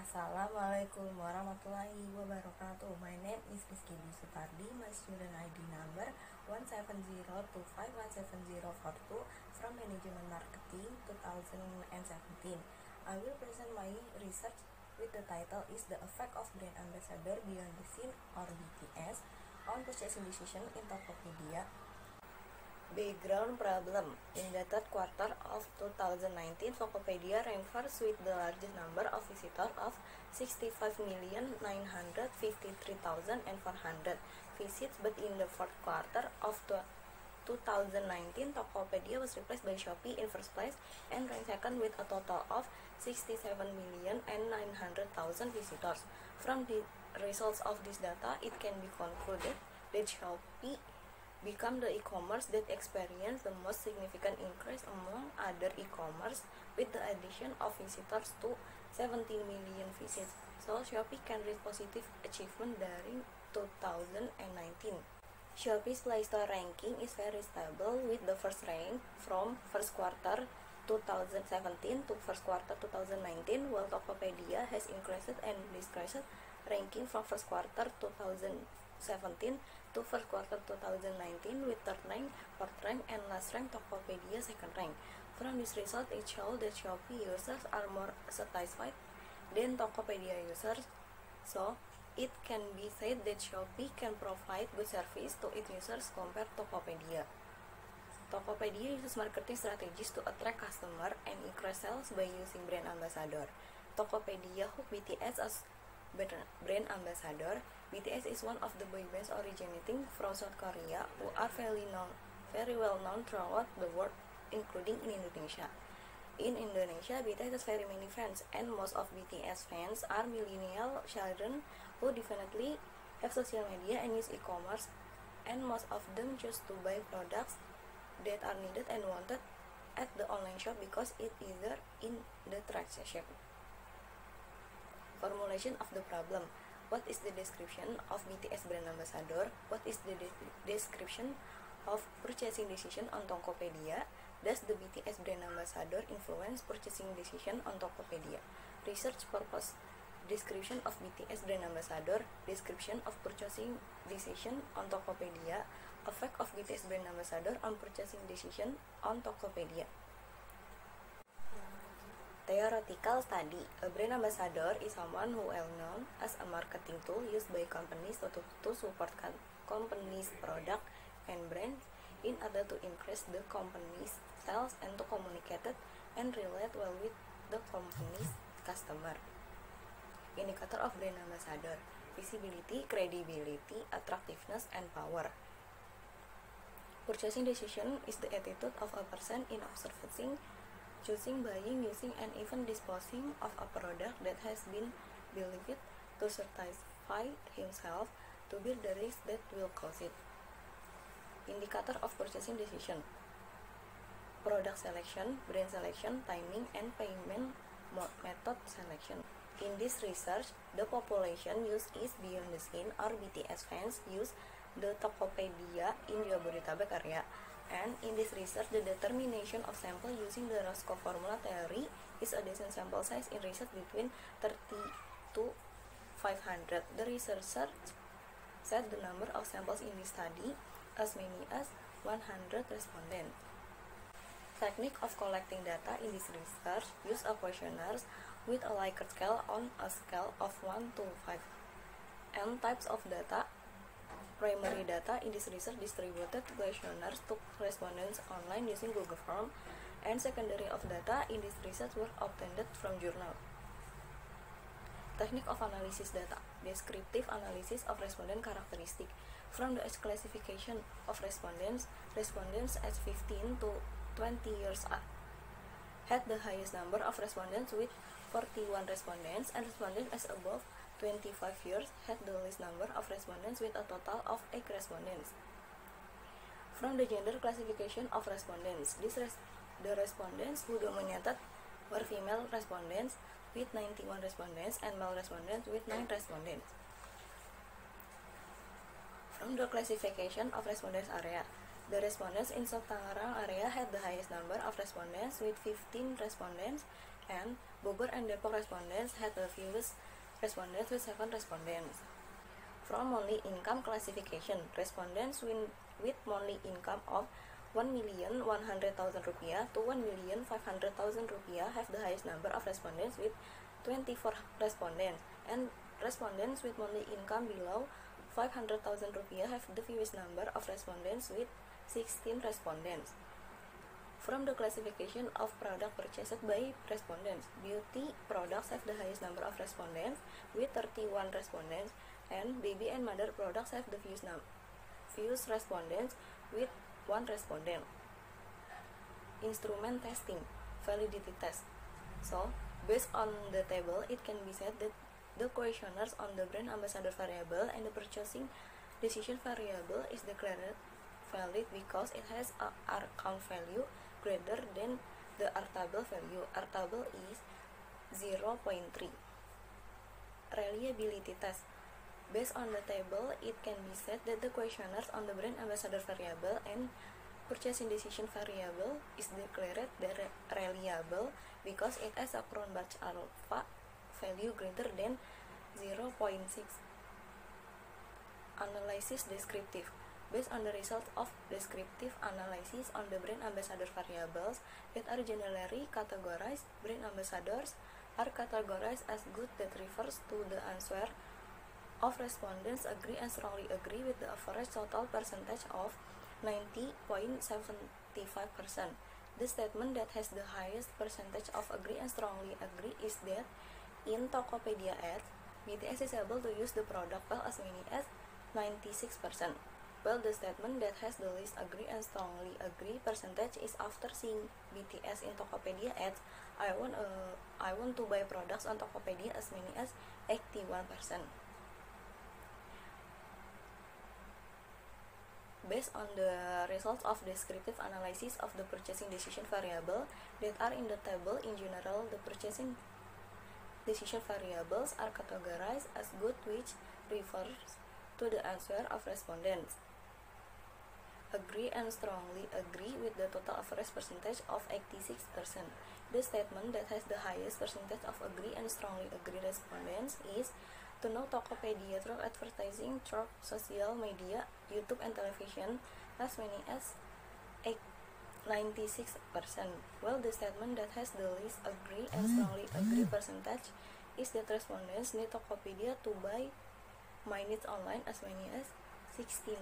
Assalamualaikum warahmatullahi wabarakatuh. My name is Rizky Sutardi. My student ID number 170251742 from Management Marketing 2017. I will present my research with the title is the effect of brand ambassador beyond the scene or BTS on purchasing decision in Tokopedia. Background problem. In the third quarter of 2019, Tokopedia ranked first with the largest number of visitors of 65,953,400 visits, but in the fourth quarter of 2019, Tokopedia was replaced by Shopee in first place and ranked second with a total of 67,900,000 visitors. From the results of this data, it can be concluded that Shopee become the e-commerce that experienced the most significant increase among other e-commerce with the addition of visitors to 17 million visits. So Shopee can reach positive achievement during 2019. Shopee's Play Store ranking is very stable with the first rank from first quarter 2017 to first quarter 2019, while Tokopedia has increased and decreased ranking from first quarter 2017 to first quarter 2019 with third rank, fourth rank, and last rank Tokopedia second rank. From this result, it shows that Shopee users are more satisfied than Tokopedia users, so it can be said that Shopee can provide good service to its users compared to Tokopedia. Tokopedia uses marketing strategies to attract customers and increase sales by using brand ambassador. Tokopedia hooked BTS as brand ambassador. BTS is one of the boy bands originating from South Korea who are very well known throughout the world, including in Indonesia. In Indonesia, BTS has very many fans, and most of BTS fans are millennial children who definitely have social media and use e-commerce, and most of them choose to buy products that are needed and wanted at the online shop because it is easier in the transaction. Formulation of the problem. What is the description of BTS brand ambassador? What is the description of purchasing decision on Tokopedia? Does the BTS brand ambassador influence purchasing decision on Tokopedia? Research purpose. Description of BTS brand ambassador. Description of purchasing decision on Tokopedia. Effect of BTS brand ambassador on purchasing decision on Tokopedia. Theoretical study. A brand ambassador is someone who is known as a marketing tool used by companies to support companies' product and brands in order to increase the company's sales and to communicate and relate well with the company's customer. Indicator of brand ambassador: visibility, credibility, attractiveness, and power. Purchasing decision is the attitude of a person in observing, choosing, buying, using, and even disposing of a product that has been believed to satisfy himself to bear the risk that will cause it. Indicator of purchasing decision: product selection, brand selection, timing, and payment method selection. In this research, the population used is beyond the scene or BTS fans use the Tokopedia in Jabodetabek area. And in this research, the determination of sample using the Roscoe formula theory is a decent sample size in research between 30 to 500. The researcher set the number of samples in this study as many as 100 respondents. Technique of collecting data in this research use a questionnaire with a Likert scale on a scale of 1 to 5. And types of data. Primary data in this research distributed questionnaires to respondents online using Google Form, and secondary of data in this research were obtained from journal. Technique of analysis data. Descriptive analysis of respondent characteristic. From the classification of respondents as 15 to 20 years old had the highest number of respondents with 41 respondents, and respondents as above 25 years had the least number of respondents with a total of 8 respondents. From the gender classification of respondents, the respondents who dominated were female respondents with 91 respondents and male respondents with 9 respondents. From the classification of respondents area, The respondents in Semarang area had the highest number of respondents with 15 respondents, and Bogor and Depok respondents had the fewest respondents with 7 respondents. From monthly income classification, respondents with monthly income of 1,100,000 rupiah to 1,500,000 rupiah have the highest number of respondents with 24 respondents, and respondents with monthly income below 500,000 rupiah have the fewest number of respondents with 16 respondents. From the classification of product purchased by respondents, beauty products have the highest number of respondents with 31 respondents, and baby and mother products have the fewest respondents with 1 respondent. Instrument testing, validity test. So, based on the table, it can be said that the questionnaires on the brand ambassador variable and the purchasing decision variable is declared valid because it has a R count value greater than the R table value. R table is 0.3. Reliability test. Based on the table, it can be said that the questionnaires on the brand ambassador variable and purchasing decision variable is declared reliable because it has a Cronbach alpha value greater than 0.6. Analysis descriptive. Based on the result of descriptive analysis on the brand ambassador variables that are generally categorized, brand ambassadors are categorized as good that refers to the answer of respondents agree and strongly agree with the average total percentage of 90.75%. The statement that has the highest percentage of agree and strongly agree is that in Tokopedia ads, BTS is able to use the product well as many as 96%. Well, the statement that has the least agree and strongly agree percentage is after seeing BTS in Tokopedia ads, I want to buy products on Tokopedia as many as 81%. Based on the results of descriptive analysis of the purchasing decision variable that are in the table, in general, the purchasing decision variables are categorized as good, which refers to the answer of respondents agree and strongly agree with the total average percentage of 86%. The statement that has the highest percentage of agree and strongly agree respondents is to know Tokopedia through advertising through social media, YouTube and television as many as 96%. Well, the statement that has the least agree and strongly agree percentage is that respondents need Tokopedia to buy my needs online as many as 69%.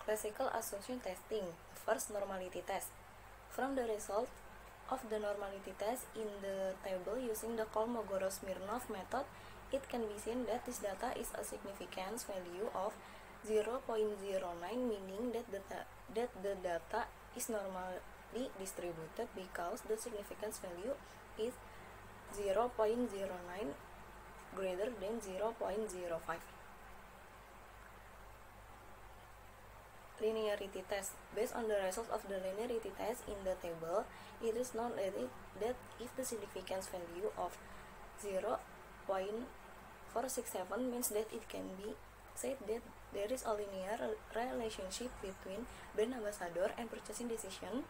Classical assumption testing. First, normality test. From the result of the normality test in the table using the Kolmogorov-Smirnov method, it can be seen that this data is a significance value of 0.09, meaning that the data is normally distributed because the significance value is 0.09 greater than 0.05. Linearity test. Based on the results of the linearity test in the table, it is known that if the significance value of 0.467 means that it can be said that there is a linear relationship between brand ambassador and purchasing decision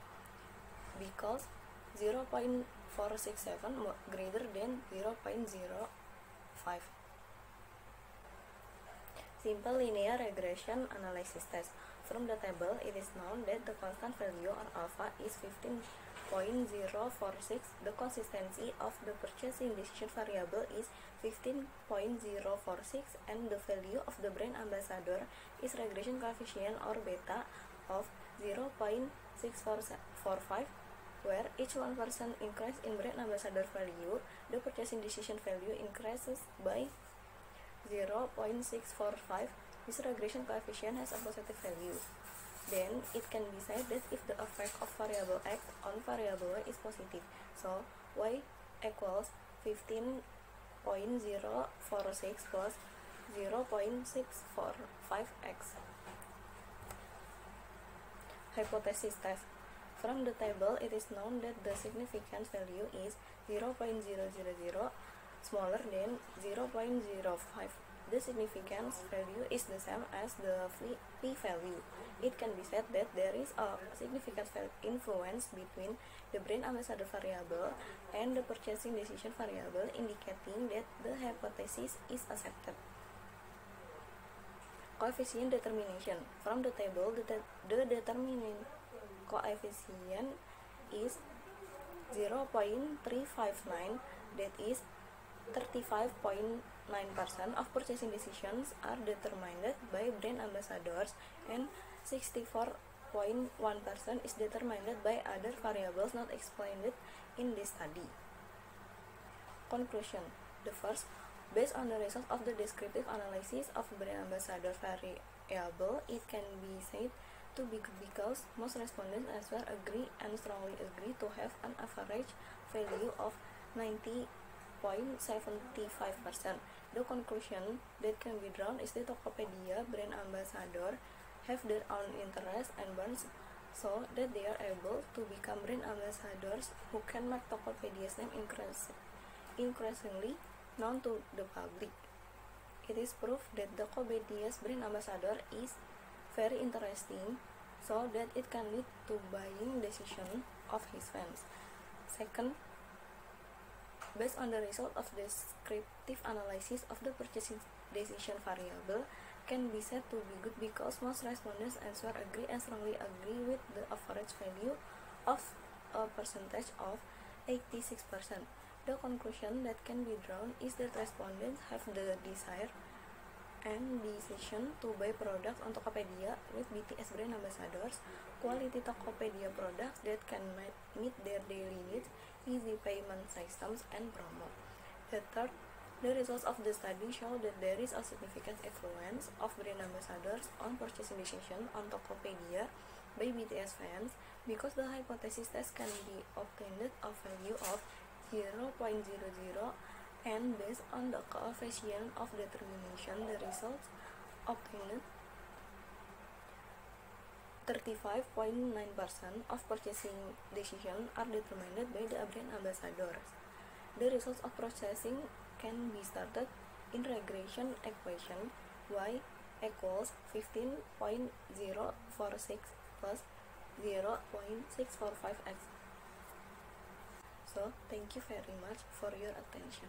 because 0.467 greater than 0.05. Simple linear regression analysis test. From the table, it is known that the constant value or alpha is 15.046. The consistency of the purchasing decision variable is 15.046, and the value of the brand ambassador is regression coefficient or beta of 0.645, where each 1% increase in brand ambassador value, the purchasing decision value increases by 0.645. This regression coefficient has a positive value. Then it can be said that if the effect of variable x on variable y is positive, so y equals 15.046 plus 0.645x. Hypothesis test. From the table, it is known that the significance value is 0.000 smaller than 0.05. the significance value is the same as the p-value. It can be said that there is a significant influence between the brand ambassador variable and the purchasing decision variable, indicating that the hypothesis is accepted. Coefficient determination. From the table, the determinant coefficient is 0.359, that is 35.9% of purchasing decisions are determined by brand ambassadors and 64.1% is determined by other variables not explained in this study. Conclusion. The first, based on the results of the descriptive analysis of brand ambassador variable, it can be said to be good because most respondents elsewhere agree and strongly agree to have an average value of 90.75%. The conclusion that can be drawn is that Tokopedia brand ambassador have their own interests and wants, so that they are able to become brand ambassadors who can make Tokopedia's name increasingly known to the public. It is proof that Tokopedia's brand ambassador is very interesting, so that it can lead to buying decision of his fans. Second, based on the result of descriptive analysis of the purchasing decision variable, can be said to be good because most respondents elsewhere agree and strongly agree with the average value of a percentage of 86%. The conclusion that can be drawn is that respondents have the desire and decision to buy products on Tokopedia with BTS brand ambassadors, quality Tokopedia products that can meet their daily needs, easy payment systems, and promo. The third, the results of the study show that there is a significant influence of brand ambassadors on purchasing decision on Tokopedia by BTS fans, because the hypothesis test can be obtained a value of 0.00, and based on the coefficient of determination, the results obtained 35.9% of purchasing decisions are determined by the brand ambassadors. The results of processing can be started in regression equation y equals 15.046 plus 0.645x. So, thank you very much for your attention.